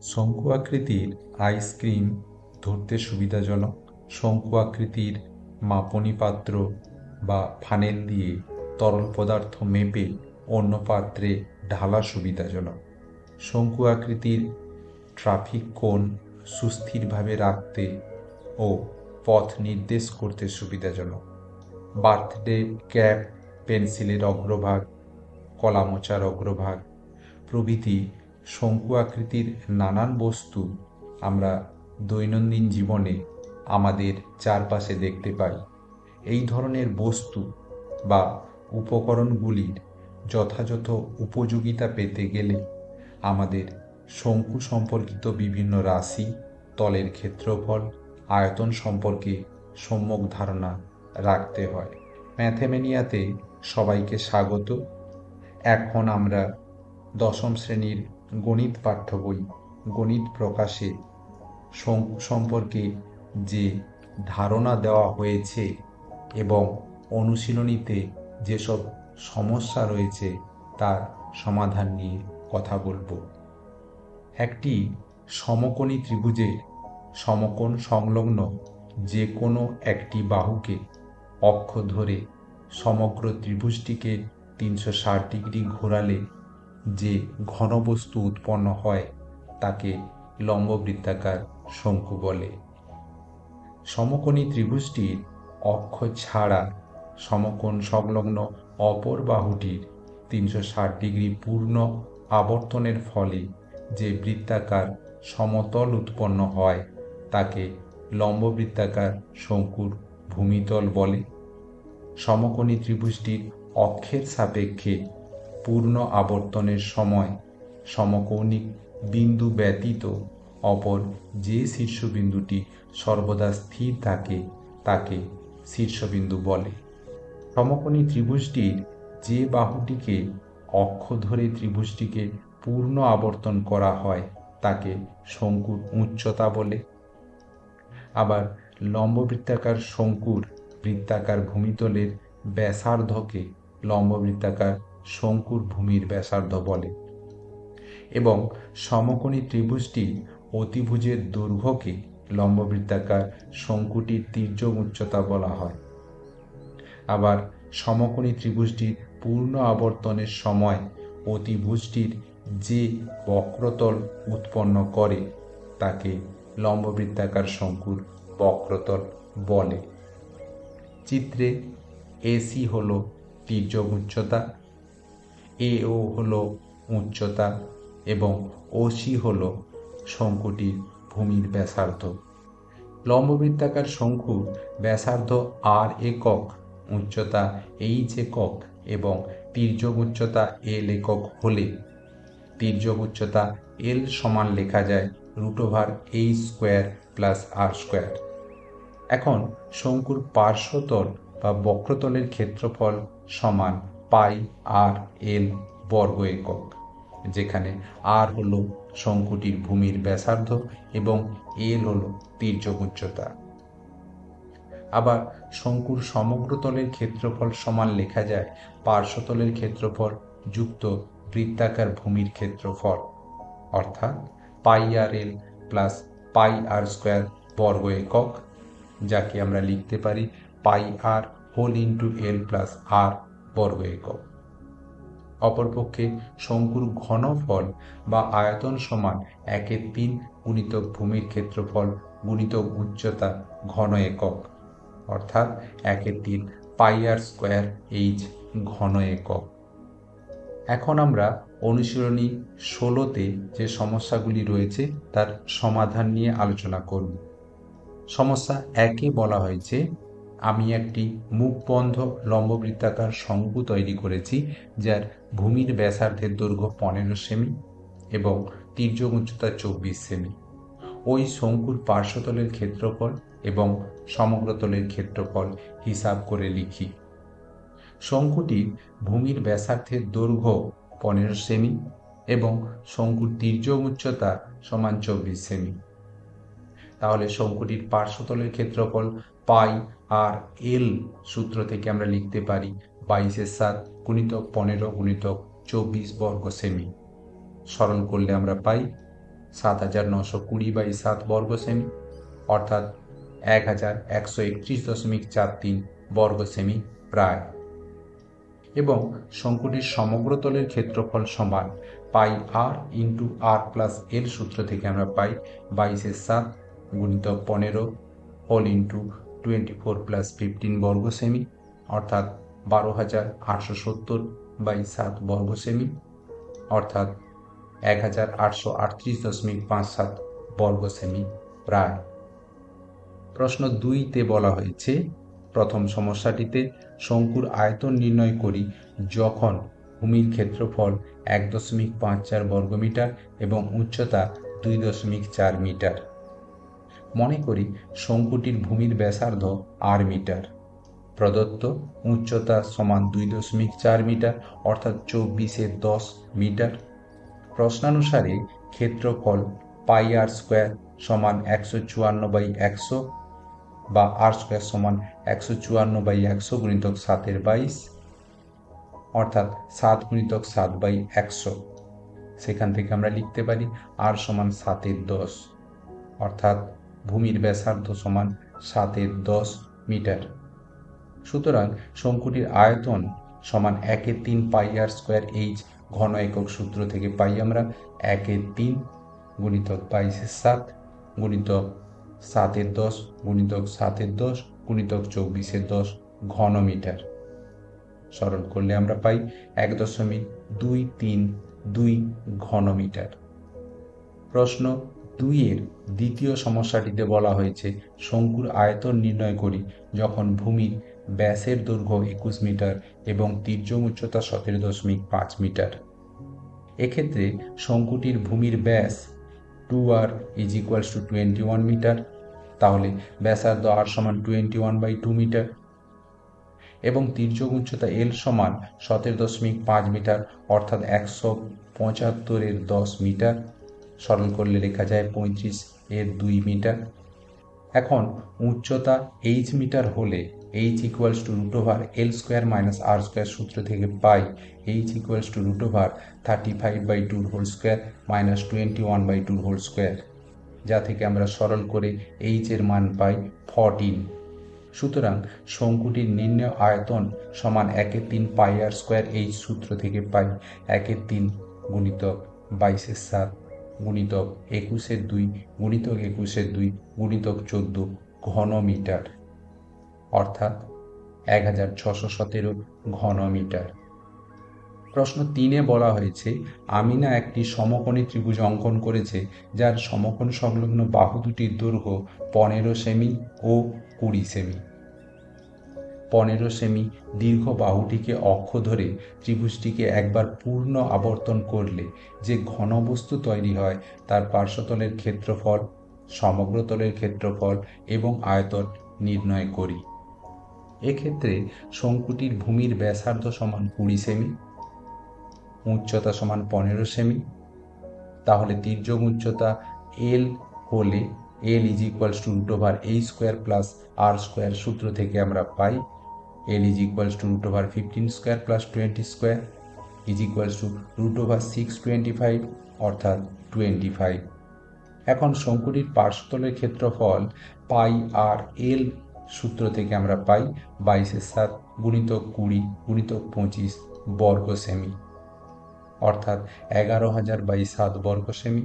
শঙ্কু আকৃতির আইসক্রিম ধরতে সুবিধাজনক। শঙ্কু আকৃতির মাপনী পাত্র বা ফানেল দিয়ে তরল পদার্থ মেপে অন্য পাত্রে ঢালা সুবিধাজনক। শঙ্কু আকৃতির ট্রাফিক কোণ সুস্থিরভাবে রাখতে ও পথ নির্দেশ করতে সুবিধাজনক। বার্থডে ক্যাপ, পেন্সিলের অগ্রভাগ, কলামোচার অগ্রভাগ প্রভৃতি শঙ্কু আকৃতির নানান বস্তু আমরা দৈনন্দিন জীবনে আমাদের চারপাশে দেখতে পাই। এই ধরনের বস্তু বা উপকরণগুলির যথাযথ উপযোগিতা পেতে গেলে আমাদের শঙ্কু সম্পর্কিত বিভিন্ন রাশি, তলের ক্ষেত্রফল, আয়তন সম্পর্কে সম্যক ধারণা রাখতে হয়। ম্যাথমেনিয়াতে সবাইকে স্বাগত। এখন আমরা দশম শ্রেণীর গণিত পাঠ্য বই গণিত প্রকাশে শঙ্কু সম্পর্কে যে ধারণা দেওয়া হয়েছে এবং অনুশীলনীতে যেসব সমস্যা রয়েছে তার সমাধান নিয়ে কথা বলবো। একটি সমকোণী ত্রিভুজের সমকোণ সংলগ্ন যে কোনো একটি বাহুকে অক্ষ ধরে সমগ্র ত্রিভুজটিকে 360 ডিগ্রি ঘোরালে যে ঘনবস্তু উৎপন্ন হয় তাকে লম্ববৃত্তাকার শঙ্কু বলে। সমকোণী ত্রিভুজটির অক্ষ ছাড়া সমকোণ সংলগ্ন অপর বাহুটির 360 ডিগ্রি পূর্ণ আবর্তনের ফলে যে বৃত্তাকার সমতল উৎপন্ন হয় তাকে লম্ববৃত্তাকার শঙ্কুর ভূমিতল বলে। সমকোণী ত্রিভুজটির অক্ষের সাপেক্ষে পূর্ণ আবর্তনের সময় সমকৌণিক বিন্দু ব্যতীত অপর যে শীর্ষবিন্দুটি সর্বদা স্থির থাকে তাকে শীর্ষবিন্দু বলে। সমকোণী ত্রিভুজটির যে বাহুটিকে অক্ষ ধরে ত্রিভুজটিকে পূর্ণ আবর্তন করা হয় তাকে শঙ্কুর উচ্চতা বলে। আবার লম্ববৃত্তাকার শঙ্কুর বৃত্তাকার ভূমিতলের ব্যাসার্ধকে লম্ববৃত্তাকার শঙ্কুর ভূমির ব্যাসার্ধ বলে এবং সমকোণী ত্রিভুজটির অতিভুজের দৈর্ঘ্যকে লম্ববৃত্তাকার শঙ্কুটির তির্যক উচ্চতা বলা হয়। আবার সমকোণী ত্রিভুজটির পূর্ণ আবর্তনের সময় অতিভুজটির যে বক্রতল উৎপন্ন করে তাকে লম্ববৃত্তাকার শঙ্কুর বক্রতল বলে। চিত্রে এসি হল তির্যক উচ্চতা, এও হল উচ্চতা এবং ওসি হল শঙ্কুটির ভূমির ব্যাসার্ধ। লম্ববৃত্তাকার শঙ্কুর ব্যাসার্ধ আর একক, উচ্চতা এইচ একক এবং তির্যক উচ্চতা এল একক হলে তির্যক উচ্চতা এল সমান লেখা যায় √h² + r²। এখন শঙ্কুর পার্শ্বতল বা বক্রতলের ক্ষেত্রফল সমান πr/l বর্গ একক, যেখানে r হল শঙ্কুটির ভূমির ব্যাসার্ধ এবং l হল তির্যক উচ্চতা। আবার শঙ্কুর সমগ্র তলের ক্ষেত্রফল সমান লেখা যায় পার্শ্বতলের ক্ষেত্রফল যুক্ত বৃত্তাকার ভূমির ক্ষেত্রফল, অর্থাৎ πr/l + πr² বর্গ একক, যাকে আমরা লিখতে পারি πr whole into l + r বর্গ একক। অপরপক্ষে শঙ্কুর ঘনফল বা আয়তন সমান 1/3 গুণিতক ভূমির ক্ষেত্রফল গুণিতক উচ্চতা ঘন একক, অর্থাৎ 1/3 πr² ঘন একক। এখন আমরা অনুশীলনী 16তে যে সমস্যাগুলি রয়েছে তার সমাধান নিয়ে আলোচনা করব। সমস্যা 1-এ বলা হয়েছে, আমি একটি মুখবন্ধ লম্ববৃত্তাকার শঙ্কু তৈরি করেছি যার ভূমির ব্যাসার্ধের দৈর্ঘ্য 15 সেমি এবং তির্যক উচ্চতা 24 সেমি। ওই শঙ্কুর পার্শ্বতলের ক্ষেত্রফল এবং সমগ্রতলের ক্ষেত্রফল হিসাব করে লিখি। শঙ্কুটির ভূমির ব্যাসার্ধের দৈর্ঘ্য 15 সেমি এবং শঙ্কুর তির্যক উচ্চতা সমান 24 সেমি। তাহলে শঙ্কুটির পার্শ্বতলের ক্ষেত্রফল πr/l সূত্র থেকে আমরা লিখতে পারি 22/7 × 15 × 24 বর্গ সেমি। সরল করলে আমরা পাই 7920/7 বর্গ সেমি অর্থাৎ 1131.43 বর্গ সেমি প্রায়। এবং শঙ্কুটির সমগ্র তলের ক্ষেত্রফল সমান পাই R into R plus L সূত্র থেকে আমরা পাই 22/7 গুণিতক 15 হোল ইন্টু 24 + 15 বর্গ সেমি অর্থাৎ 12,870/7 বর্গ সেমি অর্থাৎ 1838.57 বর্গ সেমি প্রায়। প্রশ্ন 2তে বলা হয়েছে, প্রথম সমস্যাটিতে শঙ্কুর আয়তন নির্ণয় করি যখন ভূমির ক্ষেত্রফল 1.54 বর্গমিটার এবং উচ্চতা 2.4 মিটার। মনে করি শঙ্কুটির ভূমির ব্যাসার্ধ আর মিটার, প্রদত্ত উচ্চতা সমান 2.4 মিটার অর্থাৎ 24/10 মিটার। প্রশ্নানুসারে ক্ষেত্রফল পাই আর স্কোয়ার সমান 154/100 বা আর স্কোয়ার সমান 154/100 গুণিতক 7/22 অর্থাৎ 7 গুণিতক 7/100। সেখান থেকে আমরা লিখতে পারি আর সমান 7/10 অর্থাৎ ভূমির ব্যাসার্ধ সমান 7/10 মিটার। সুতরাং শঙ্কুটির আয়তন সমান 1/3 পাই আর স্কোয়ার এইচ ঘন একক সূত্র থেকে পাই আমরা 1/3 গুণিতক 22/7 গুণিতক 7/10 গুণিতক 7/10 গুণিতক 24/10 ঘন মিটার। সরল করলে আমরা পাই 1.232 ঘন মিটার। প্রশ্ন 2-এর দ্বিতীয় সমস্যাটিতে বলা হয়েছে শঙ্কুর আয়তন নির্ণয় করি যখন ভূমির ব্যাসের দৈর্ঘ্য 21 মিটার এবং তির্যক উচ্চতা 17.5 মিটার। এক্ষেত্রে শঙ্কুটির ভূমির ব্যাস 2r = 21 মিটার, তাহলে ব্যাসার্ধ r সমান 21/2 মিটার এবং তির্যক উচ্চতা l সমান 17.5 মিটার অর্থাৎ 175/10 মিটার। সরল করলে লেখা যায় 35/2 মিটার। এখন উচ্চতা h মিটার হলে h = √l² - r² সূত্র থেকে পাই h = √35/2² - 21/2², যা থেকে আমরা সরল করে h এর মান পাই 14। সুতরাং শঙ্কুটির নির্ণেয় আয়তন সমান 1/3 পাই আর স্কোয়ার এইচ সূত্র থেকে পাই 1/3 গুণিতক 22/7 গুণিতক 21/2 গুণিতক 21/2 গুণিতক 14 ঘন মিটার অর্থাৎ 1617 ঘন মিটার। প্রশ্ন 3-এ বলা হয়েছে আমিনা একটি সমকোণী ত্রিভুজ অঙ্কন করেছে যার সমকোণ সংলগ্ন বাহু দুটির দৈর্ঘ্য 15 সেমি ও 20 সেমি। 15 সেমি দীর্ঘ বাহুটিকে অক্ষ ধরে ত্রিভুজটিকে একবার পূর্ণ আবর্তন করলে যে ঘনবস্তু তৈরি হয় তার পার্শ্বতলের ক্ষেত্রফল, সমগ্র তলের ক্ষেত্রফল এবং আয়তন নির্ণয় করি। এক্ষেত্রে শঙ্কুটির ভূমির ব্যাসার্ধ সমান 20 সেমি, উচ্চতা সমান 15 সেমি, তাহলে তির্যক উচ্চতা l হলে l = √h² + r² সূত্র থেকে আমরা পাই l = √15² + 20² √625 অর্থাৎ 25। এখন শঙ্কুটির পার্শ্বতলের ক্ষেত্রফল পাই আর এল সূত্র থেকে আমরা পাই 22/7 গুণিতক 20 গুণিতক 25 বর্গ সেমি অর্থাৎ 11,000/7 বর্গ সেমি।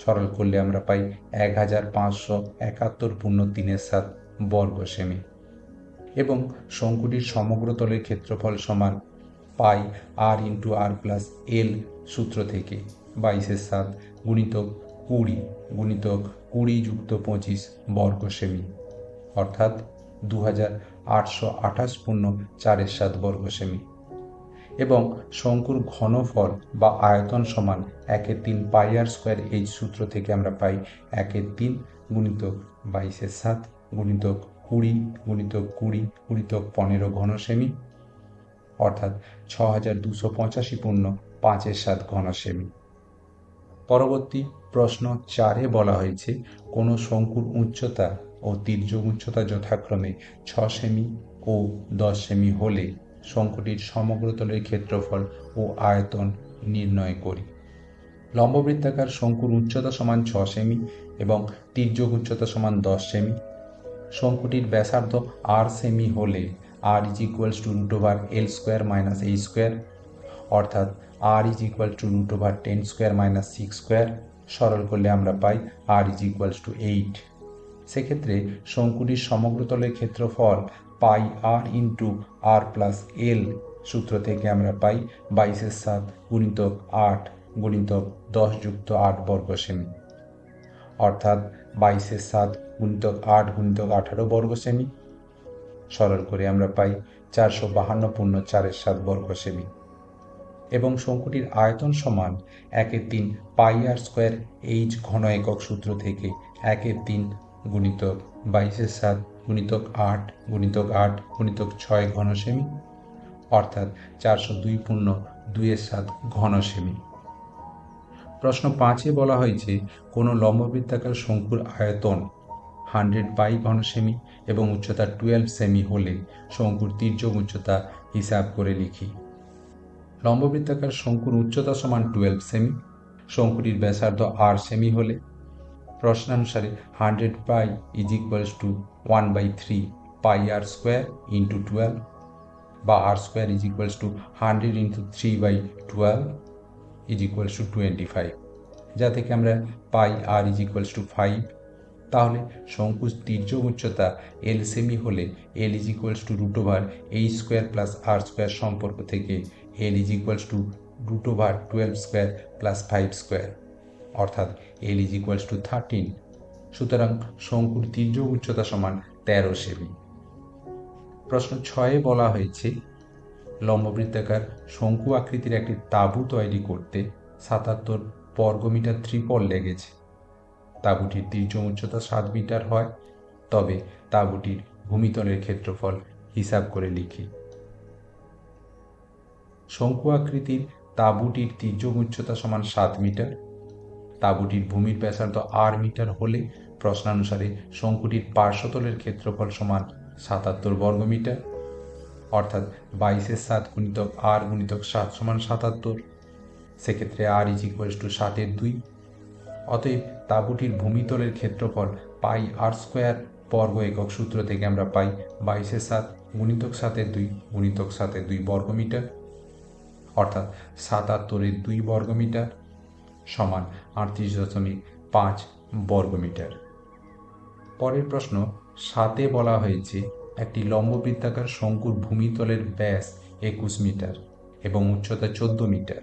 সরল করলে আমরা পাই 1571.3৭ বর্গ সেমি। এবং শঙ্কুটির সমগ্র তলের ক্ষেত্রফল সমান পাই R into R plus L সূত্র থেকে 22/7 গুণিতক 20 গুণিতক 20 যুক্ত 25 বর্গ সেমি অর্থাৎ 2828.4৭ বর্গ সেমি। এবং শঙ্কুর ঘনফল বা আয়তন সমান 1/3 পাই আর স্কোয়ার এইচ সূত্র থেকে আমরা পাই 1/3 গুণিতক 22/7 গুণিতক 20 গুণিতক 20 গুণিতক 15 ঘন সেমি অর্থাৎ 6285.57 ঘন সেমি। পরবর্তী প্রশ্ন 4-এ বলা হয়েছে কোনো শঙ্কুর উচ্চতা ও তির্যক উচ্চতা যথাক্রমে 6 সেমি ও 10 সেমি হলে শঙ্কুটির সমগ্র তলের ক্ষেত্রফল ও আয়তন নির্ণয় করি। লম্ববৃত্তাকার শঙ্কুর উচ্চতা সমান 6 সেমি এবং তির্যক উচ্চতা সমান 10 সেমি। শঙ্কুটির ব্যাসার্ধ r সেমি হলে r is equals to root over L square minus এই স্কোয়ার, অর্থাৎ r is equal to root over 10 square minus 6 square. সরল করলে আমরা পাই r ইজ ইকুয়ালস টু 8। সেক্ষেত্রে শঙ্কুটির সমগ্রতলের ক্ষেত্রফল pi r into r plus L সূত্র থেকে আমরা পাই 22/7 গুণিতক 8 গুণিতক 10 যুক্ত 8 বর্গ সেমি, অর্থাৎ 22/7 গুণিতক 8 গুণিতক 18 বর্গ সেমি। সরল করে আমরা পাই 452.4 বর্গ সেমি। এবং শঙ্কুটির আয়তন সমান 1/3 পাই আর স্কোয়ার এইচ ঘন একক সূত্র থেকে 1/3 গুণিতক 22/7 গুণিতক 8 গুণিতক 8 গুণিতক 6 ঘন সেমি, অর্থাৎ 402.2/7 ঘন সেমি। প্রশ্ন 5-এ বলা হয়েছে কোনো লম্ববৃত্তাকার শঙ্কুর আয়তন 100 পাই ঘন সেমি এবং উচ্চতা 12 সেমি হলে শঙ্কুর তির্যক উচ্চতা হিসাব করে লিখি। লম্ববৃত্তাকার শঙ্কুর উচ্চতা সমান 12 সেমি, শঙ্কুটির ব্যাসার্ধ r সেমি হলে প্রশ্নানুসারে 100 pi is equals to 1/3 pi R square into 12 বা r square is equals to 100 into 3/12 is equals to 25, যা থেকে আমরা পাই r ইজ ইকুয়ালস টু 5। তাহলে শঙ্কুর তির্যক উচ্চতা এল সেমি হলে L is equals to root over এই স্কোয়ার প্লাস আর স্কোয়ার সম্পর্ক থেকে L is equals to root over 12 square plus 5 square, অর্থাৎ এল ইজ ইকুয়ালস টু 13। সুতরাং শঙ্কুর তির্যক উচ্চতা সমান 13 সেমি। প্রশ্ন 6-এ বলা হয়েছে লম্ববৃত্তাকার শঙ্কু আকৃতির একটি তাঁবু তৈরি করতে 77 বর্গমিটার ত্রিপল লেগেছে। তাঁবুটির তির্যক উচ্চতা 7 মিটার হয়, তবে তাঁবুটির ভূমিতলের ক্ষেত্রফল হিসাব করে লিখি। শঙ্কু আকৃতির তাঁবুটির তির্যক উচ্চতা সমান 7 মিটার। তাঁবুটির ভূমির ব্যাসার্ধ r মিটার হলে প্রশ্নানুসারে শঙ্কুটির পার্শ্বতলের ক্ষেত্রফল সমান 77 বর্গমিটার, অর্থাৎ 22/7 গুণিতক r গুণিতক 7 সমান 77। সেক্ষেত্রে r ইজ ইকুয়ালস টু 7/2। অতএব তাঁবুটির ভূমিতলের ক্ষেত্রফল পাই আর স্কোয়ার বর্গ একক সূত্র থেকে আমরা পাই 22/7 গুণিতক 7/2 গুণিতক 7/2 বর্গমিটার, অর্থাৎ 77/2 বর্গমিটার সমান 38.5 বর্গমিটার। পরের প্রশ্ন 7-এ বলা হয়েছে একটি লম্ববৃত্তাকার শঙ্কুর ভূমিতলের ব্যাস 21 মিটার এবং উচ্চতা 14 মিটার।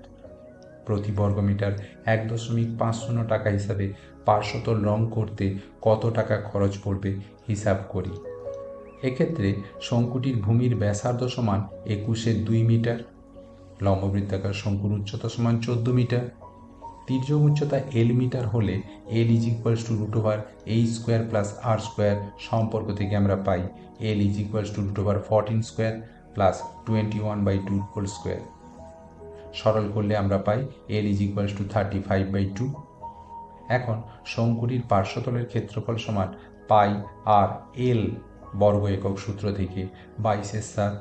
প্রতি বর্গমিটার 1.50 টাকা হিসাবে পার্শ্বতল রং করতে কত টাকা খরচ পড়বে হিসাব করি। এক্ষেত্রে শঙ্কুটির ভূমির ব্যাসার্ধ সমান 21/2 মিটার, লম্ববৃত্তাকার শঙ্কুর উচ্চতা সমান 14 মিটার, তির্যক উচ্চতা এল মিটার হলে L is equals to root over এই স্কোয়ার প্লাস আর স্কোয়ার সম্পর্ক থেকে আমরা পাই L is equals to root over 14 square plus 21/2 whole square. সরল করলে আমরা পাই এল ইজ ইকুয়ালস টু 35/2। এখন শঙ্কুটির পার্শ্বতলের ক্ষেত্রফল সমান পাই আর এল বর্গ একক সূত্র থেকে 22/7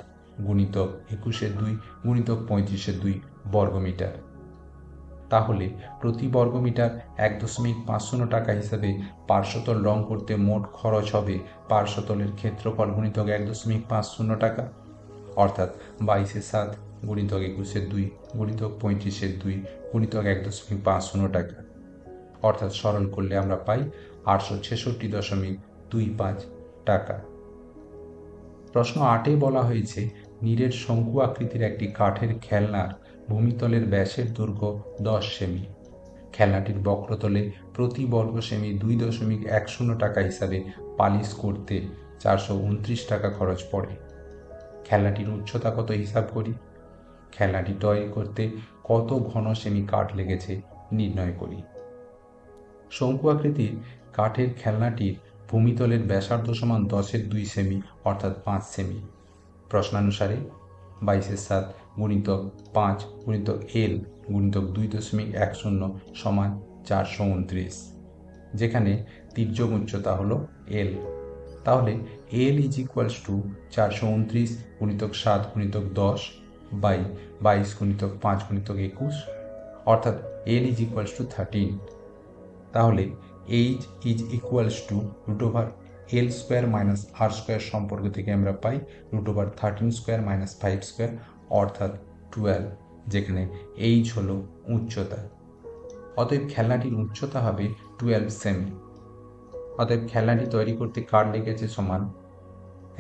গুণিতক 21/2 গুণিতক 35/2 বর্গমিটার। তাহলে প্রতি বর্গমিটার 1.50 টাকা হিসাবে পার্শ্বতল রং করতে মোট খরচ হবে পার্শ্বতলের ক্ষেত্রফল গুণিতক 1.50 টাকা, অর্থাৎ 22/7 গুণিতক 21/2 গুণিতক 35/2 গুণিতক 1.50 টাকা, অর্থাৎ সরল করলে আমরা পাই 866.25 টাকা। প্রশ্ন 8-এ বলা হয়েছে নীরের শঙ্কু আকৃতির একটি কাঠের খেলনার ভূমিতলের ব্যাসের দৈর্ঘ্য 10 সেমি। খেলনাটির বক্রতলে প্রতি বর্গ সেমি 2.10 টাকা হিসাবে পালিশ করতে 429 টাকা খরচ পড়ে। খেলনাটির উচ্চতা কত হিসাব করি। খেলনাটি তৈরি করতে কত ঘন সেমি কাঠ লেগেছে নির্ণয় করি। শঙ্কু আকৃতির কাঠের খেলনাটির ভূমিতলের ব্যাসার্ধ সমান 10/2 সেমি, অর্থাৎ 5 সেমি। প্রশ্নানুসারে 22/7 গুণিতক 5 গুণিতক এল গুণিতক 2.10 সমান 429, যেখানে তির্যক উচ্চতা হলো এল। তাহলে এল ইজ ইকুয়ালস টু 429 গুণিতক 7 গুণিতক 10 বাই 22 গুণিতক 5 গুণিতক 21, অর্থাৎ এল ইজ ইকুয়ালস টু 13। তাহলে H is equals to root over L square minus R square সম্পর্ক থেকে আমরা পাই root over 13 square minus 5 square অর্থাৎ 12, যেখানে এইচ হলো উচ্চতা। অতএব খেলনাটির উচ্চতা হবে 12 সেমি। অতএব খেলনাটি তৈরি করতে কার লেগেছে সমান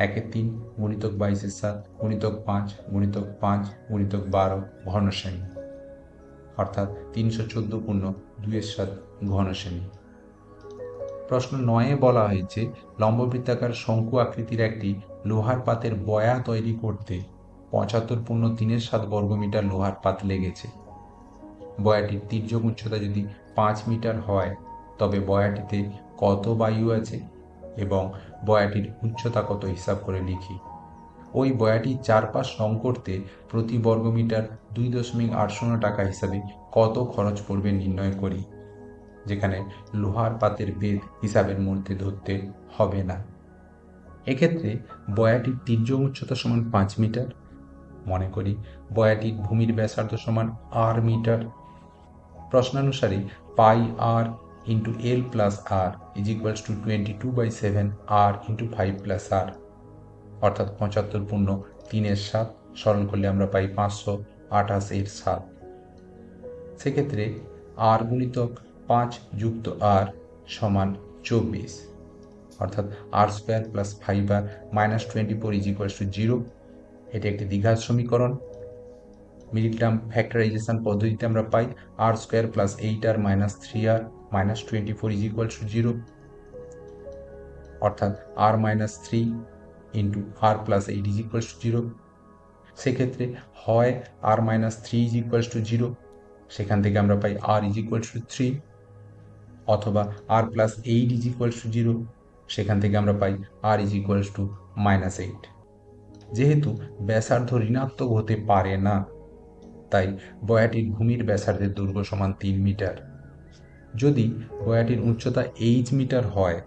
1/3 গুণিতক 22/7 গুণিতক 5 গুণিতক 5 গুণিতক 12 ঘন সেমি, অর্থাৎ 314 পূর্ণ 2/7 ঘন সেমি। প্রশ্ন 9-এ বলা হয়েছে লম্ববৃত্তাকার শঙ্কু আকৃতির একটি লোহার পাতের বয়া তৈরি করতে 75 পূর্ণ 3/7 বর্গমিটার লোহার পাত লেগেছে। বয়াটির তির্যক উচ্চতা যদি 5 মিটার হয় তবে বয়াটিতে কত বায়ু আছে এবং বয়াটির উচ্চতা কত হিসাব করে লিখি। ওই বয়াটির চারপাশ রং করতে প্রতি বর্গমিটার 2.80 টাকা হিসাবে কত খরচ পড়বে নির্ণয় করি, যেখানে লোহার পাতের বেদ হিসাবের মধ্যে ধরতে হবে না। এক্ষেত্রে বয়াটির তির্যক উচ্চতা সমান 5 মিটার। মনে করি বয়াটির ভূমির ব্যাসার্ধ সমান আর মিটার। প্রশ্নানুসারে pi R into L plus R is equals to 22/7 R into 5 plus R, অর্থাৎ 75 পূর্ণ 3/7। সরল করলে আমরা পাই 528/7। সেক্ষেত্রে আর গুণিতক 5 যুক্ত আর সমান 24, অর্থাৎ R square plus 5r minus 24 is equals to 0। এটি একটি দ্বিঘাত সমীকরণ। মিডিল টার্ম ফ্যাক্টরাইজেশন পদ্ধতিতে আমরা পাই আর square plus 8r minus 3r minus 24 is equals to 0, অর্থাৎ R minus 3 into R plus 8 is equals to 0। সেক্ষেত্রে হয় R minus 3 is equals to 0, সেখান থেকে আমরা পাই আর ইজ ইকুয়ালস টু 3, অথবা R plus 8 is equals to 0, সেখান থেকে আমরা পাই R is equals to minus 8। যেহেতু ব্যাসার্ধ ঋণাত্মক হতে পারে না, তাই বয়াটির ভূমির ব্যাসার্ধের দৈর্ঘ্য সমান 3 মিটার। যদি বয়াটির উচ্চতা এইচ মিটার হয়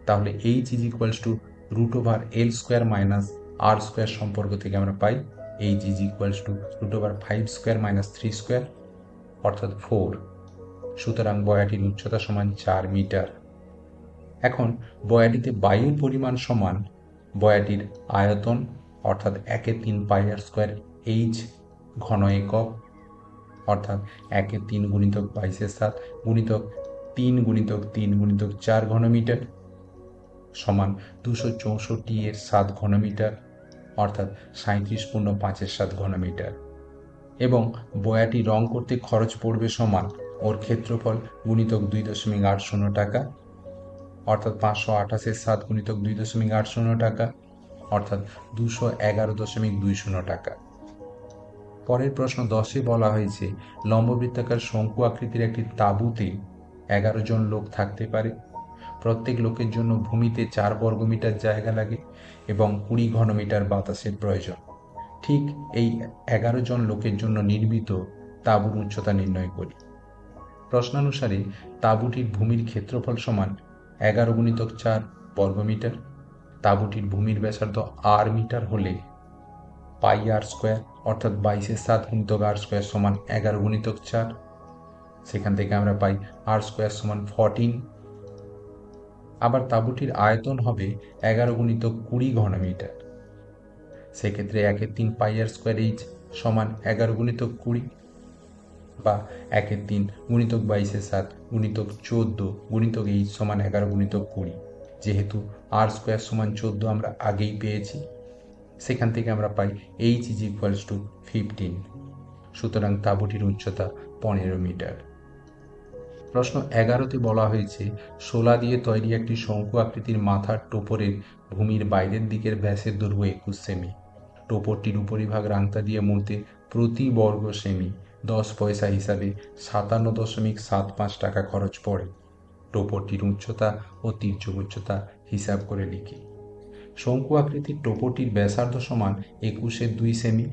তাহলে H is equals to root over L square minus R square সম্পর্ক থেকে আমরা পাই H is equals to root over 5 square minus 3 square অর্থাৎ 4। সুতরাং বয়াটির উচ্চতা সমান 4 মিটার। এখন বয়াটিতে বায়ুর পরিমাণ সমান বয়াটির আয়তন অর্থাৎ 1/3 পাই আর স্কোয়ার এইচ ঘন একক, অর্থাৎ 1/3 গুণিতক 22/7 গুণিতক 3 গুণিতক 3 গুণিতক 4 ঘনমিটার সমান 264/7 ঘনমিটার, অর্থাৎ 37 পূর্ণ 5/7 ঘনমিটার। এবং বয়াটি রং করতে খরচ পড়বে সমান ওর ক্ষেত্রফল গুণিতক 2.80 টাকা, অর্থাৎ 528/7 গুণিতক 2.80 টাকা, অর্থাৎ 211.20 টাকা। পরের প্রশ্ন 10-এ বলা হয়েছে লম্ববৃত্তাকার শঙ্কু আকৃতির একটি তাঁবুতে 11 জন লোক থাকতে পারে। প্রত্যেক লোকের জন্য ভূমিতে 4 বর্গমিটার জায়গা লাগে এবং 20 ঘনমিটার বাতাসের প্রয়োজন। ঠিক এই 11 জন লোকের জন্য নির্মিত তাঁবুর উচ্চতা নির্ণয় করি। প্রশ্নানুসারে তাঁবুটির ভূমির ক্ষেত্রফল সমান 11 গুণিতক 4 বর্গমিটার। তাঁবুটির ভূমির ব্যাসার্ধ আর মিটার হলে পাই আর স্কোয়ার অর্থাৎ 22/7 গুণিতক আর স্কোয়ার সমান 11 গুণিতক 4, সেখান থেকে আমরা পাই আর স্কোয়ার সমান 14। আবার তাঁবুটির আয়তন হবে 11 গুণিতক 20 ঘনমিটার। সেক্ষেত্রে 1/3 পাই আর স্কোয়ার এইচ সমান 11 গুণিতক 20 বা 1/3 গুণিতক 22/7 গুণিতক 14 গুণিতক এইচ সমান 11 গুণিতক 20। যেহেতু আর স্কোয়ার সমান 14 আমরা আগেই পেয়েছি, সেখান থেকে আমরা পাই এইচ ইজ ইকুয়ালস টু 15। সুতরাং তাঁবুটির উচ্চতা 15 মিটার। প্রশ্ন 11-তে বলা হয়েছে শোলা দিয়ে তৈরি একটি শঙ্কু আকৃতির মাথার টোপরের ভূমির বাইরের দিকের ব্যাসের দৈর্ঘ্য 21 সেমি। টোপরটির উপরিভাগ রাংতা দিয়ে মুড়তে প্রতি বর্গ সেমি 10 পয়সা হিসাবে 57.75 টাকা খরচ পড়ে। টোপরটির উচ্চতা ও তির্যক উচ্চতা হিসাব করে লিখি। শঙ্কু আকৃতির টোপরটির ব্যাসার্ধ সমান 21/2 সেমি।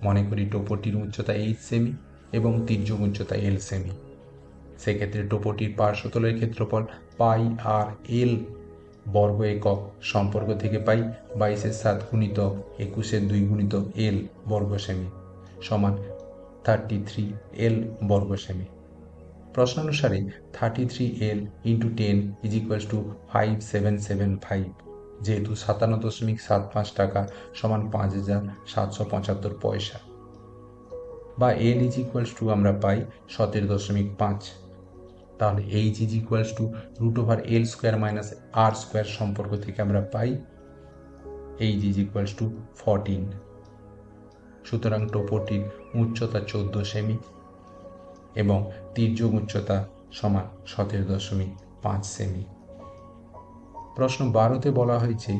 মনে করি টোপরটির উচ্চতা 8 সেমি এবং তির্যক উচ্চতা এল সেমি। সেক্ষেত্রে টোপরটির পার্শ্বতলের ক্ষেত্রফল পাই আর এল বর্গ একক সম্পর্ক থেকে পাই 22/7 গুণিতক 21/2 গুণিতক এল বর্গ সেমি সমান 33L বর্গ সেমি। প্রশ্নানুসারে 33L into 10 is equals to 5775, যেহেতু 57.75 টাকা সমান 5,775 পয়সা, বা L ইজ ইকুয়ালস টু আমরা পাই 17.5। তাহলে H is equals two √L square minus R square সম্পর্ক থেকে আমরা পাই H ইজ ইকুয়ালস টু 14। সুতরাং টোপোটির উচ্চতা 14 সেমি এবং তির্যক উচ্চতা সমান 17.5 সেমি। প্রশ্ন 12তে বলা হয়েছে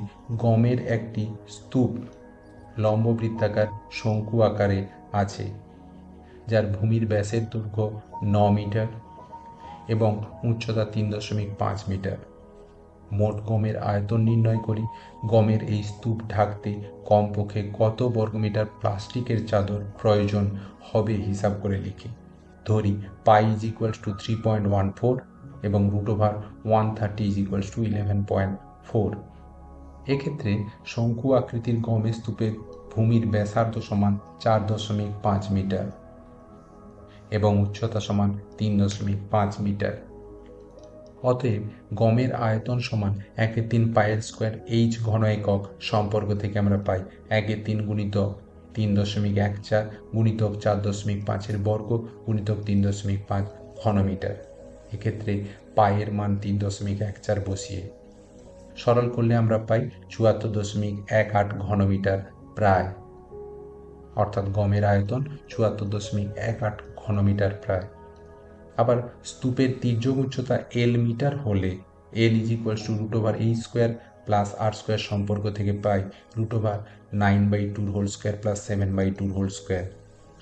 গমের একটি স্তূপ লম্ব বৃত্তাকার শঙ্কু আকারে আছে, যার ভূমির ব্যাসের দৈর্ঘ্য 9 মিটার এবং উচ্চতা 3.5 মিটার। মোট গমের আয়তন নির্ণয় করি। গমের এই স্তূপ ঢাকতে কমপক্ষে কত বর্গমিটার প্লাস্টিকের চাদর প্রয়োজন হবে হিসাব করে লিখি। ধরি পাই ইজ ইকুয়ালস টু 3.14 এবং √130 ইজ ইকুয়ালস টু 11.4। এক্ষেত্রে শঙ্কু আকৃতির গমের স্তূপের ভূমির ব্যাসার্ধ সমান 4.5 মিটার এবং উচ্চতা সমান 3.5 মিটার। অতএব গমের আয়তন সমান 1/3 পাইয়ের স্কোয়ার H ঘন একক সম্পর্ক থেকে আমরা পাই 1/3 গুণিতক 3.14 গুণিতক 4.5 বর্গ গুণিতক 3.5 ঘনমিটার। এক্ষেত্রে পাইয়ের মান 3.14 বসিয়ে সরল করলে আমরা পাই 74.18 ঘনমিটার প্রায়, অর্থাৎ গমের আয়তন 74.18 ঘনমিটার প্রায়। আবার স্তূপের তির্যক উচ্চতা L মিটার হলে L is equals to √H square plus R square সম্পর্ক থেকে পাই √9/2 whole square plus 7/2 whole square.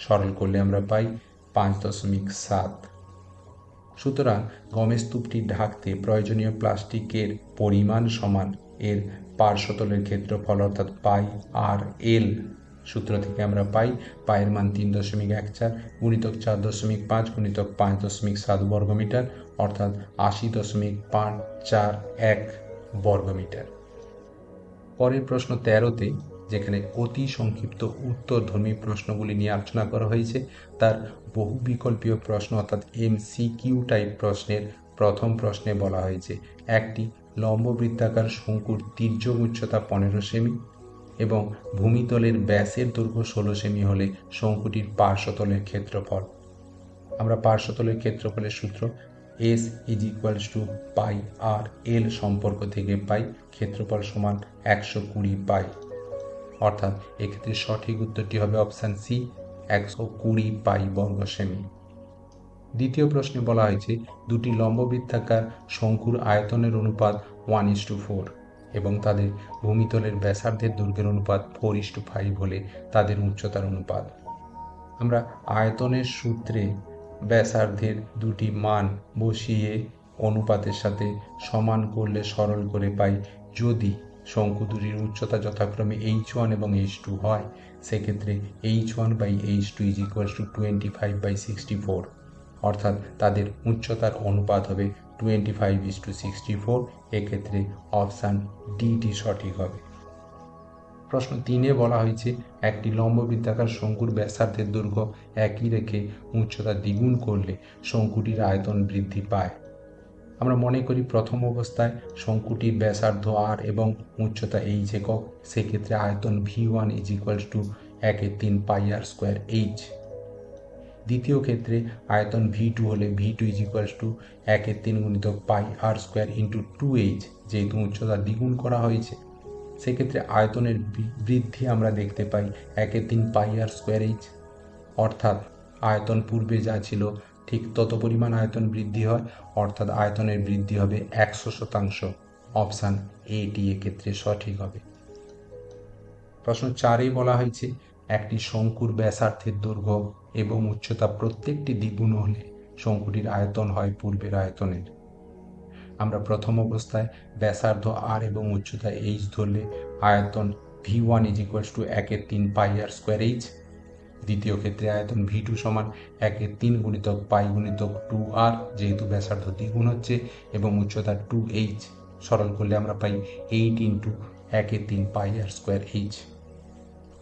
সরল করলে আমরা পাই 5.7। সুতরাং গমের স্তূপটি ঢাকতে প্রয়োজনীয় প্লাস্টিকের পরিমাণ সমান এর পার্শ্বতলের ক্ষেত্রফল, অর্থাৎ পাই আর এল। সূত্র থেকে আমরা পাই পায়ের মান 3.14 গুণিতক 4.5 গুণিতক 5.7 বর্গমিটার, অর্থাৎ 80.541 বর্গমিটার। পরের প্রশ্ন 13তে, যেখানে অতি সংক্ষিপ্ত উত্তরধর্মী প্রশ্নগুলি নিয়ে আলোচনা করা হয়েছে, তার বহু বিকল্পীয় প্রশ্ন অর্থাৎ MCQ টাইপ প্রশ্নের প্রথম প্রশ্নে বলা হয়েছে একটি লম্ববৃত্তাকার শঙ্কুর তির্যক উচ্চতা 15 সেমি এবং ভূমিতলের ব্যাসের দৈর্ঘ্য 16 সেমি হলে শঙ্কুটির পার্শ্বতলের ক্ষেত্রফল। আমরা পার্শ্বতলের ক্ষেত্রফলের সূত্র S is equals to pi R এল সম্পর্ক থেকে পাই ক্ষেত্রফল সমান 120 পাই, অর্থাৎ এক্ষেত্রে সঠিক উত্তরটি হবে অপশান সি, 120 পাই বর্গ সেমি। দ্বিতীয় প্রশ্নে বলা হয়েছে দুটি লম্ববৃত্তাকার শঙ্কুর আয়তনের অনুপাত 1:4 এবং তাদের ভূমিতলের ব্যাসার্ধের দৈর্ঘ্যের অনুপাত 4:5 হলে তাদের উচ্চতার অনুপাত। আমরা আয়তনের সূত্রে ব্যাসার্ধের দুটি মান বসিয়ে অনুপাতের সাথে সমান করলে সরল করে পাই যদি শঙ্কু দুটির উচ্চতা যথাক্রমে h1 এবং h2 হয়, সেক্ষেত্রে h1/h2 ইজ ইকুয়ালস টু 25/64, অর্থাৎ তাদের উচ্চতার অনুপাত হবে 25:64। এক্ষেত্রে অপশান ডিটি সঠিক হবে। প্রশ্ন 3-এ বলা হয়েছে একটি লম্ববৃত্তাকার শঙ্কুর ব্যাসার্ধের দৈর্ঘ্য একই রেখে উচ্চতা দ্বিগুণ করলে শঙ্কুটির আয়তন বৃদ্ধি পায়। আমরা মনে করি প্রথম অবস্থায় শঙ্কুটির ব্যাসার্ধ r এবং উচ্চতা h একক, সেক্ষেত্রে আয়তন v1 is equals to 1/3 pi R square h। দ্বিতীয় ক্ষেত্রে আয়তন v2 হলে v2 ইজ ইকুয়ালস টু 1/3 গুণিতক পাই আর স্কোয়ার ইন্টু 2h, যেহেতু উচ্চতা দ্বিগুণ করা হয়েছে সেক্ষেত্রে আয়তনের বৃদ্ধি আমরা দেখতে পাই 1/3 পাই আর স্কোয়ার h, অর্থাৎ আয়তন পূর্বে যা ছিল ঠিক তত পরিমাণ আয়তন বৃদ্ধি হয়, অর্থাৎ আয়তনের বৃদ্ধি হবে 100%। অপশান এটি এক্ষেত্রে সঠিক হবে। প্রশ্ন 4-এ বলা হয়েছে একটি শঙ্কুর ব্যাসার্ধের দৈর্ঘ্য এবং উচ্চতা প্রত্যেকটি দ্বিগুণ হলে শঙ্কুটির আয়তন হয় পূর্বের আয়তনের। আমরা প্রথম অবস্থায় ব্যাসার্ধ r এবং উচ্চতা h ধরলে আয়তন v1 is equals to 1/3 pi R square h। দ্বিতীয় ক্ষেত্রে আয়তন v2 সমান 1/3 গুণিতক পাই গুণিতক 2r, যেহেতু ব্যাসার্ধ দ্বিগুণ হচ্ছে এবং উচ্চতা 2h। সরল করলে আমরা পাই 8 ইন্টু 1/3 পাই আর স্কোয়ার h,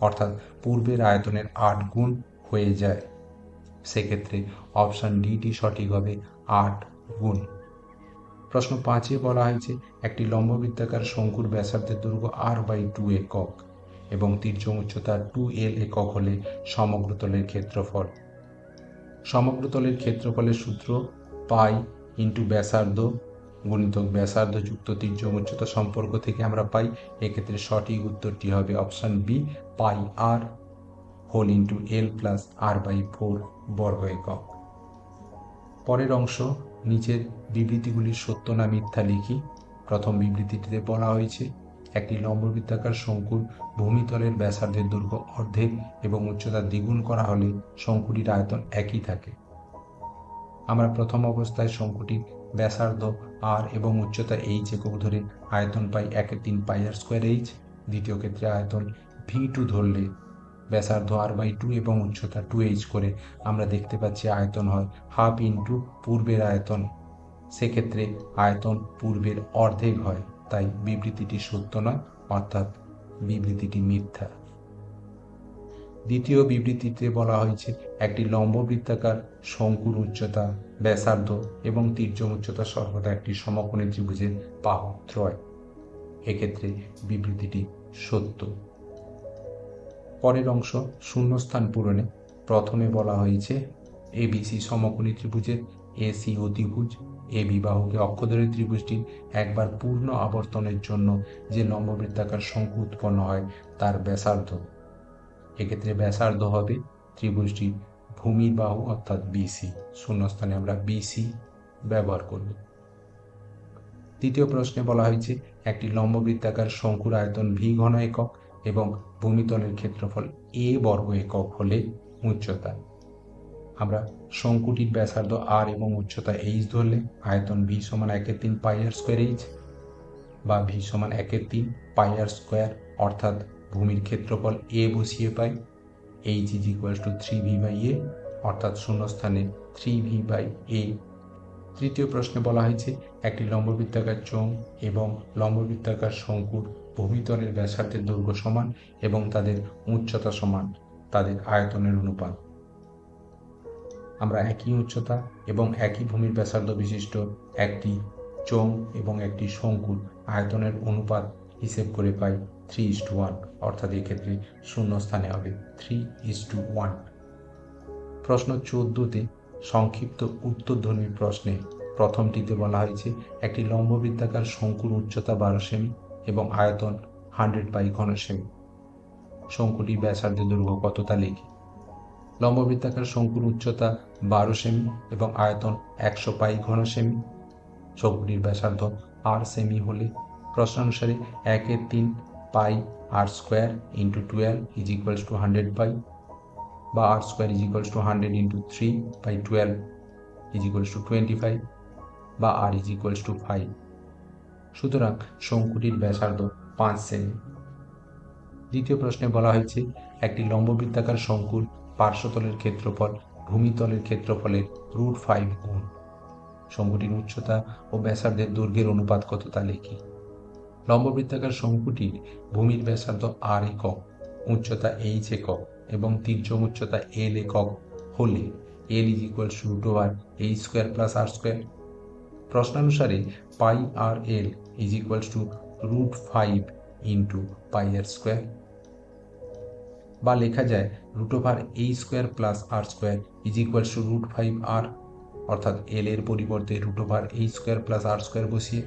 অর্থাৎ পূর্বের আয়তনের 8 গুণ হয়ে যায়। সেক্ষেত্রে অপশান ডিটি সঠিক হবে 8 গুণ। প্রশ্ন 5-এ বলা হয়েছে একটি লম্ববৃত্তাকার শঙ্কুর ব্যাসার্ধের দৈর্ঘ্য r/2 একক এবং তির্যক উচ্চতা 2l একক হলে সমগ্রতলের ক্ষেত্রফল। সমগ্রতলের ক্ষেত্রফলের সূত্র পাই ইন্টু ব্যাসার্ধ গুণিতক ব্যাসার্ধ যুক্ত তির্যক উচ্চতা সম্পর্ক থেকে আমরা পাই। এক্ষেত্রে সঠিক উত্তরটি হবে অপশান বি, পাই আর whole into L plus r/4 বর্গ একক। পরের অংশ, নিচের বিবৃতিগুলির সত্য না মিথ্যা লিখি। প্রথম বিবৃতিটিতে বলা হয়েছে একটি লম্ববৃত্তাকার শঙ্কুর ভূমিতলের ব্যাসার্ধের দৈর্ঘ্য অর্ধেক এবং উচ্চতা দ্বিগুণ করা হলে শঙ্কুটির আয়তন একই থাকে। আমরা প্রথম অবস্থায় শঙ্কুটির ব্যাসার্ধ আর এবং উচ্চতা এইচ একক ধরে আয়তন পাই 1/3 পাই আর স্কোয়ার এইচ। দ্বিতীয় ক্ষেত্রে আয়তন v2 ধরলে ব্যাসার্ধ r/2 এবং উচ্চতা 2h করে আমরা দেখতে পাচ্ছি আয়তন হয় হাফ ইন্টু পূর্বের আয়তন। সেক্ষেত্রে আয়তন পূর্বের অর্ধেক হয়, তাই বিবৃতিটি সত্য নয়, অর্থাৎ বিবৃতিটি মিথ্যা। দ্বিতীয় বিবৃতিতে বলা হয়েছে একটি লম্ববৃত্তাকার শঙ্কুর উচ্চতা, ব্যাসার্ধ এবং তির্যক উচ্চতা সর্বদা একটি সমকোণী ত্রিভুজের বাহু ত্রয়। এক্ষেত্রে বিবৃতিটি সত্য। পরের অংশ, শূন্যস্থান পূরণে। প্রথমে বলা হয়েছে এবিসি সমকোণী ত্রিভুজের এসি অতিভুজ এবি বাহুকে অক্ষ ধরে ত্রিভুজটির একবার পূর্ণ আবর্তনের জন্য যে লম্ববৃত্তাকার শঙ্কু উৎপন্ন হয় তার ব্যাসার্ধ। এক্ষেত্রে ব্যাসার্ধ হবে ত্রিভুজটির ভূমির বাহু অর্থাৎ বিসি। শূন্যস্থানে আমরা বিসি ব্যবহার করব। তৃতীয় প্রশ্নে বলা হয়েছে একটি লম্ববৃত্তাকার শঙ্কুর আয়তন ভি ঘন একক এবং ভূমিতলের ক্ষেত্রফল এ বর্গ একক হলে উচ্চতা। আমরা শঙ্কুটির ব্যাসার্ধ আর এবং উচ্চতা এইচ ধরলে আয়তন ভি সমান 1/3 পাই আর স্কোয়ার এইচ বা ভি সমান 1/3 পাই আর স্কোয়ার, অর্থাৎ ভূমির ক্ষেত্রফল এ বসিয়ে পাই H is equals to 3v/a, অর্থাৎ শূন্যস্থানে 3v/a। তৃতীয় প্রশ্নে বলা হয়েছে একটি লম্ববৃত্তাকার চোঙ এবং লম্ববৃত্তাকার শঙ্কুর ভূমিতলের ব্যাসার্ধের দৈর্ঘ্য সমান এবং তাদের উচ্চতা সমান, তাদের আয়তনের অনুপাত। আমরা একই উচ্চতা এবং একই ভূমির ব্যাসার্ধ বিশিষ্ট একটি চোঙ এবং একটি শঙ্কুর আয়তনের অনুপাত হিসেব করে পাই 3:1, অর্থাৎ এক্ষেত্রে শূন্যস্থানে হবে 3:1। প্রশ্ন 14-তে সংক্ষিপ্ত উত্তরধর্মী প্রশ্নে প্রথমটিতে বলা হয়েছে একটি লম্ববৃত্তাকার শঙ্কুর উচ্চতা 12 সেমি এবং আয়তন 100 পাই ঘন সেমি। শঙ্কুটির ব্যাসার্ধের দৈর্ঘ্য কত তা লিখি। লম্ববৃত্তাকার শঙ্কুর উচ্চতা 12 সেমি এবং আয়তন 100 পাই ঘন সেমি। শঙ্কুটির ব্যাসার্ধ আর সেমি হলে প্রশ্নানুসারে 1/3 pi R square into 12 is equals to 100 pi বা R square is equals to 100 into 3/12 is equals to 25 বা আর ইজ ইকুয়ালস টু 5। সুতরাং শঙ্কুটির ব্যাসার্ধ 5 সেমি। দ্বিতীয় প্রশ্নে বলা হয়েছে একটি লম্ববৃত্তাকার শঙ্কুর পার্শ্বতলের ক্ষেত্রফল ভূমিতলের ক্ষেত্রফলের √5 গুণ। শঙ্কুটির উচ্চতা ও ব্যাসার্ধের দৈর্ঘ্যের অনুপাত কত তা লিখি। লম্ববৃত্তাকার শঙ্কুটির ভূমির ব্যাসার্ধ আর একক, উচ্চতা এইচ একক এবং তির্যক উচ্চতা এল একক হলে L is equals to √h square plus R square. প্রশ্নানুসারে pi R L is equals to √5 into pi R square, বা লেখা যায় √h square plus R square is equals to √5r, অর্থাৎ এল এর পরিবর্তে √h square plus R square বসিয়ে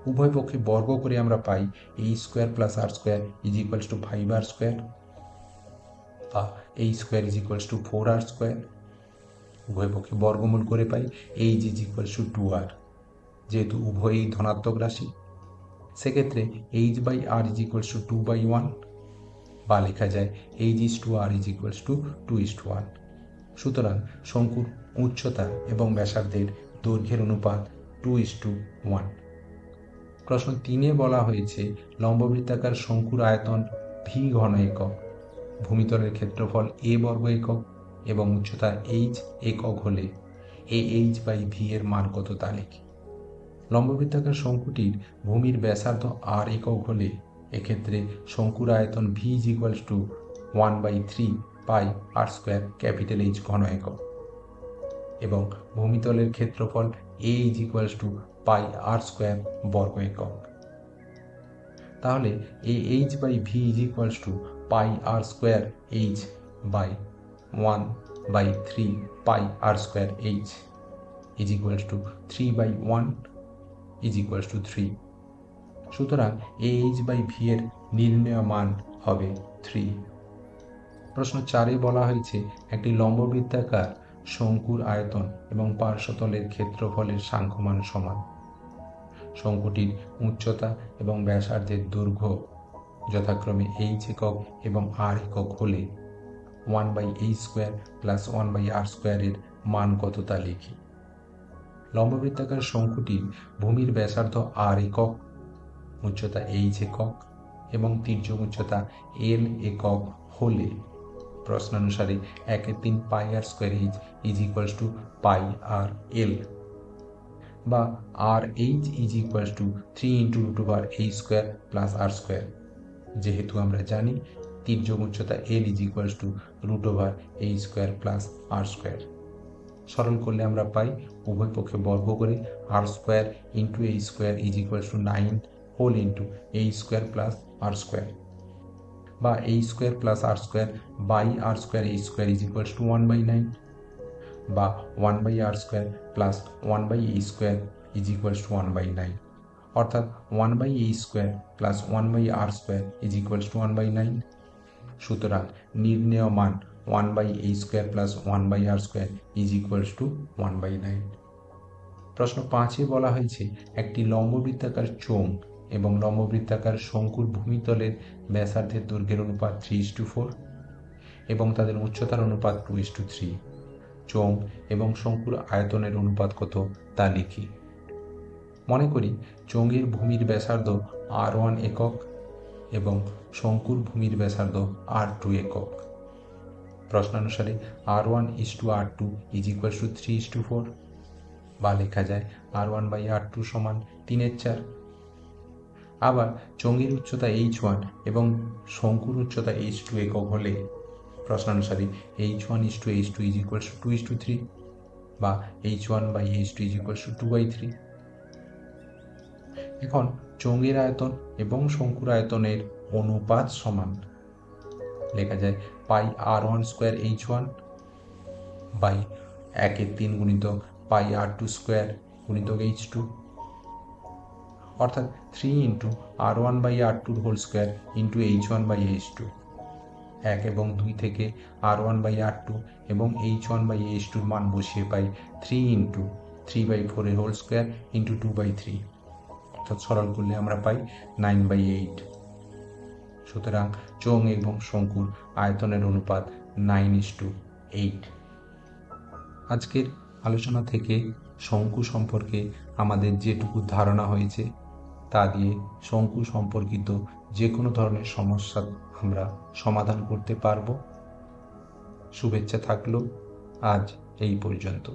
উভয় পক্ষে বর্গ করে আমরা পাই h square plus R square is equals to 5r square বা h square is equals to 4r square. উভয় পক্ষে বর্গমূল করে পাই h is equals two 2r। যেহেতু উভয়ই ধনাত্মক রাশি, সেক্ষেত্রে h/r ইজ ইকুয়ালস টু 2/1 বা লেখা যায় h/r ইজ ইকুয়ালস টু 2:1। সুতরাং শঙ্কুর উচ্চতা এবং ব্যাসার্ধের দৈর্ঘ্যের অনুপাত 2:1। প্রশ্ন 3-এ বলা হয়েছে লম্ববৃত্তাকার শঙ্কুর আয়তন ভি ঘন একক, ভূমিতলের ক্ষেত্রফল এ বর্গ একক এবং উচ্চতা এইচ একক হলে AH/v এর মান কত তা লিখি। লম্ববৃত্তাকার শঙ্কুটির ভূমির ব্যাসার্ধ r একক হলে এক্ষেত্রে শঙ্কুর আয়তন v is equals to 1/3 pi R square capital H ঘন একক এবং ভূমিতলের ক্ষেত্রফল A is equals to pi R square বর্গ একক। তাহলে A H by V is equals to pi R square H by 1/3 pi R square H is equals to 3/1 is equals to 3। সুতরাং এ H by V এর নির্ণেয় মান হবে 3। প্রশ্ন 4-এ বলা হয়েছে একটি লম্ববৃত্তাকার শঙ্কুর আয়তন এবং পার্শ্বতলের ক্ষেত্রফলের সাংখ্যমান সমান। শঙ্কুটির উচ্চতা এবং ব্যাসার্ধের দৈর্ঘ্য যথাক্রমে এইচ একক এবং আর একক হলে 1/h স্কোয়ার প্লাস 1/r স্কোয়ারের মান কত তা লিখি। লম্ববৃত্তাকার শঙ্কুটির ভূমির ব্যাসার্ধ আর একক, উচ্চতা এইচ একক এবং তির্যক উচ্চতা এল একক হলে প্রশ্নানুসারে 1/3 pi R square H is equals to pi R L, বা R H is equals to 3 into root over H square plus R square, যেহেতু আমরা জানি তির্যক উচ্চতা L is equals to root over H square plus R square. সরল করলে আমরা পাই উভয় পক্ষে বর্গ করে R square into H square is equals to 9 whole into H square plus R square, বা H square plus R square by R square H square is equals to 1/9, বা 1/r স্কোয়ার প্লাস 1/এইচ square is equals to 1/9, অর্থাৎ 1/এইচ square plus 1/r square is equals to 1/9। সুতরাং নির্ণেয় মান 1/এইচ square plus 1/r square is equals to 1/9। প্রশ্ন 5-এ বলা হয়েছে একটি লম্ববৃত্তাকার চোঙ এবং লম্ববৃত্তাকার শঙ্কুর ভূমিতলের ব্যাসার্ধের দৈর্ঘ্যের অনুপাত 3:4 এবং তাদের উচ্চতার অনুপাত 2:3। চোঙ এবং শঙ্কুর আয়তনের অনুপাত কত তা লিখি। মনে করি চোঙের ভূমির ব্যাসার্ধ r1 একক এবং শঙ্কুর ভূমির ব্যাসার্ধ r2 একক। প্রশ্নানুসারে r1:r2 ইজ ইকুয়ালস টু 3:4, বা লেখা যায় r1/r2 সমান 3/4। আবার চোঙের উচ্চতা h1 এবং শঙ্কুর উচ্চতা h2 একক হলে প্রশ্নানুসারে h1:h2 ইজ ইকুয়ালস টু 2:3, বা h1/h2 ইজ ইকুয়ালস টু 2/3। এখন চোঙের আয়তন এবং শঙ্কুর আয়তনের অনুপাত সমান লেখা যায় পাই r1 স্কোয়ার h1 বাই 1/3 গুণিতক পাই r2 স্কোয়ার গুণিতক h2, অর্থাৎ 3 into r1/r2 whole square into h1/h2। 1 এবং 2 থেকে r1/r2 এবং h1/h2 মান বসিয়ে পাই 3 ইন্টু 3/4 হোল স্কোয়ার ইন্টু 2/3, অর্থাৎ সরল করলে আমরা পাই 9/8। সুতরাং চোঙ এবং শঙ্কুর আয়তনের অনুপাত 9:8। আজকের আলোচনা থেকে শঙ্কু সম্পর্কে আমাদের যেটুকু ধারণা হয়েছে তা দিয়ে শঙ্কু সম্পর্কিত যে কোনো ধরনের সমস্যা আমরা সমাধান করতে পারব। শুভেচ্ছা থাকলো, আজ এই পর্যন্ত।